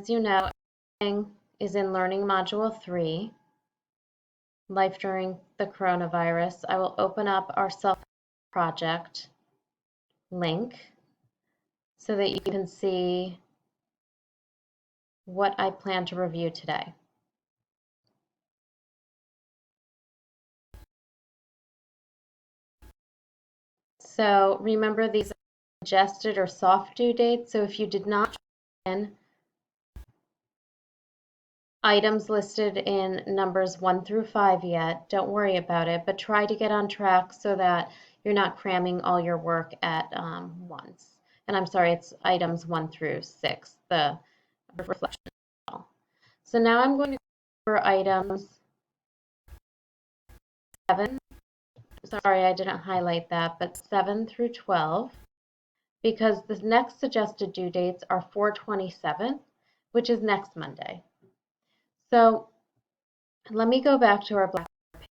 as you know, everything is in Learning Module 3, Life During the Coronavirus. I will open up our self-project link so that you can see what I plan to review today. So remember, these are suggested or soft due dates. So if you did not in items listed in numbers 1 through 5 yet, don't worry about it, but try to get on track so that you're not cramming all your work at once. And I'm sorry, it's items 1 through 6, the reflection. So now I'm going to go over items 7. Sorry, I didn't highlight that, but 7 through 12, because the next suggested due dates are 4/27, which is next Monday. So let me go back to our Blackboard page.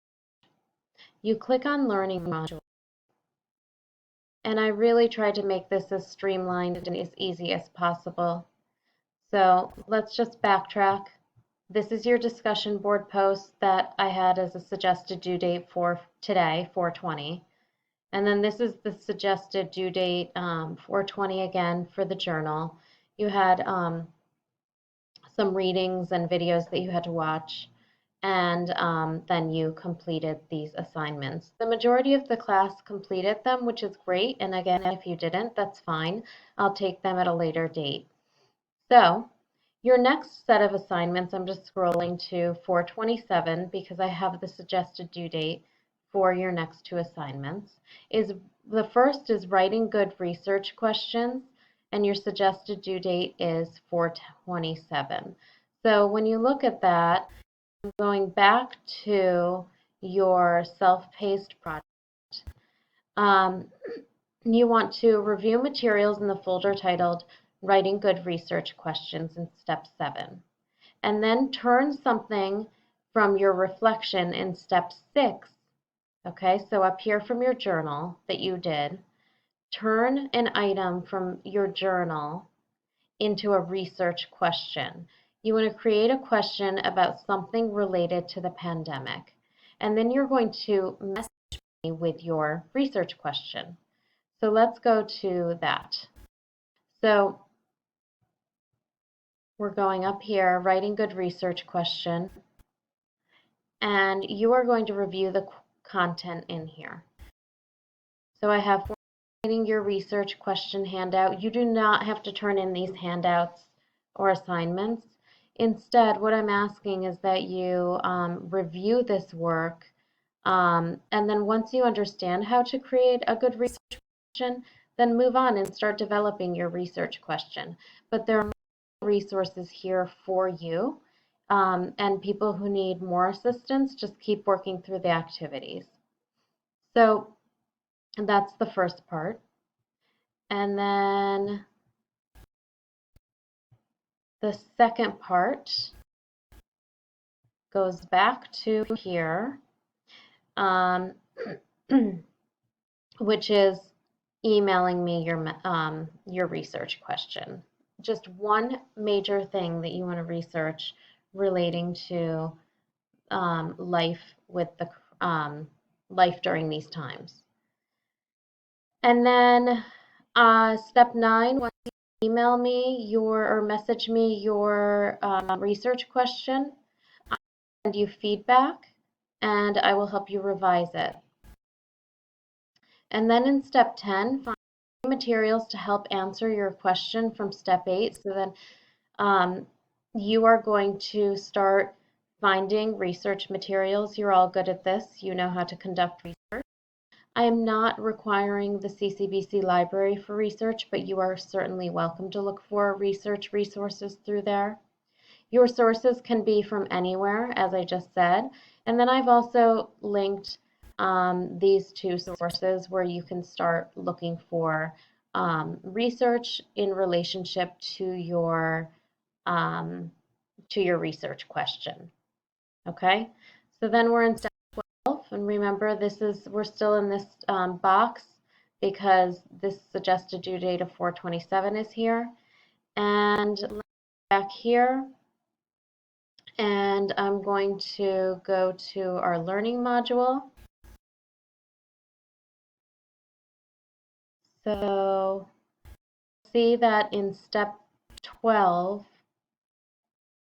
You click on Learning Module, and I really tried to make this as streamlined and as easy as possible. So let's just backtrack. This is your discussion board post that I had as a suggested due date for today, 4/20. And then this is the suggested due date, 4/20 again for the journal. You had some readings and videos that you had to watch, and then you completed these assignments. The majority of the class completed them, which is great. And again, if you didn't, that's fine. I'll take them at a later date. So your next set of assignments, I'm just scrolling to 4/27 because I have the suggested due date for your next 2 assignments. The first is writing good research questions, and your suggested due date is 4/27. So when you look at that, I'm going back to your self-paced project. You want to review materials in the folder titled Writing Good Research Questions in Step 7. And then turn something from your reflection in Step 6. Okay, so up here from your journal that you did, turn an item from your journal into a research question. You want to create a question about something related to the pandemic. And then you're going to message me with your research question. So let's go to that. So we're going up here, writing good research question, and you are going to review the content in here. So I have formulating your research question handout. You do not have to turn in these handouts or assignments. Instead, what I'm asking is that you review this work, and then once you understand how to create a good research question, then move on and start developing your research question. But there are resources here for you, and people who need more assistance, just keep working through the activities. So that's the first part. And then the second part goes back to here, which is emailing me your research question. Just one major thing that you want to research relating to life during these times. And then step 9, once you email me or message me your research question, I'll send you feedback and I will help you revise it. And then in step 10, find materials to help answer your question from step 8. So then you are going to start finding research materials. You're all good at this. You know how to conduct research. I am not requiring the CCBC library for research, but you are certainly welcome to look for research resources through there. Your sources can be from anywhere, as I just said. And then I've also linked these 2 sources where you can start looking for research in relationship to your research question. Okay, so then we're in step 12, and remember we're still in this box because this suggested due date of 4/27 is here. And let's back here, and I'm going to go to our learning module. So see that in step 12,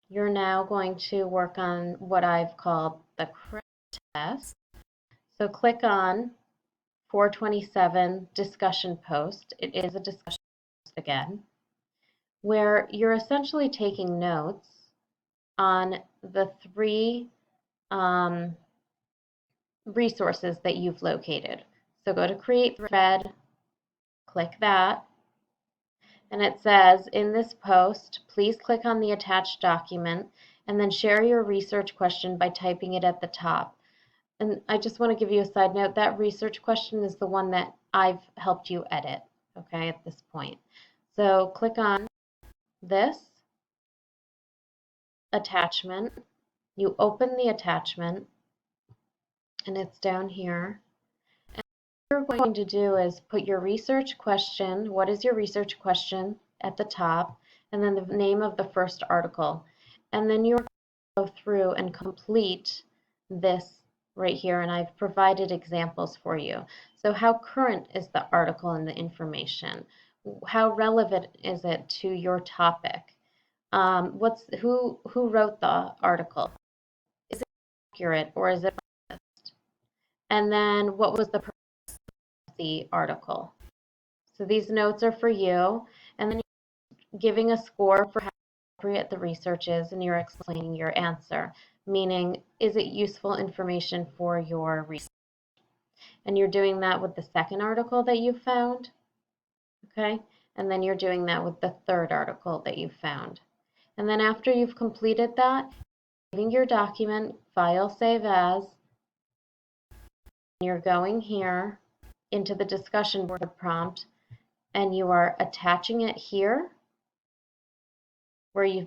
you're now going to work on what I've called the credit test. So click on 427 discussion post. It is a discussion post again, where you're essentially taking notes on the three resources that you've located. So go to create thread, click that, and it says in this post, please click on the attached document and then share your research question by typing it at the top. And I just want to give you a side note, that research question is the one that I've helped you edit, okay, at this point. So click on this attachment, you open the attachment, and it's down here. And what you're going to do is put your research question, what is your research question, at the top, and then the name of the first article. And then you're going to go through and complete this right here, and I've provided examples for you. So how current is the article and the information? How relevant is it to your topic? Who wrote the article? Is it accurate or is it biased? And then what was the purpose of the article? So these notes are for you, and then you're giving a score for how appropriate the research is, and you're explaining your answer, meaning is it useful information for your research? And you're doing that with the second article that you found, okay? And then you're doing that with the third article that you found. And then after you've completed that, saving your document, file save as, you're going here into the discussion board prompt, and you are attaching it here where you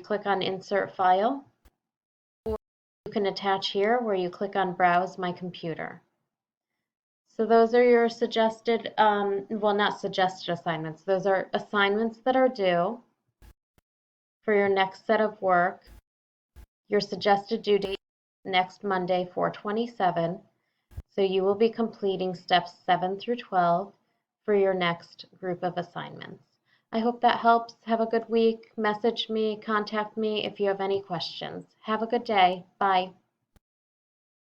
click on insert file, or you can attach here where you click on browse my computer. So those are your suggested, well, not suggested assignments, those are assignments that are due for your next set of work. Your suggested due date next Monday, 4/27. So you will be completing steps 7 through 12 for your next group of assignments. I hope that helps. Have a good week. Message me, contact me if you have any questions. Have a good day. Bye.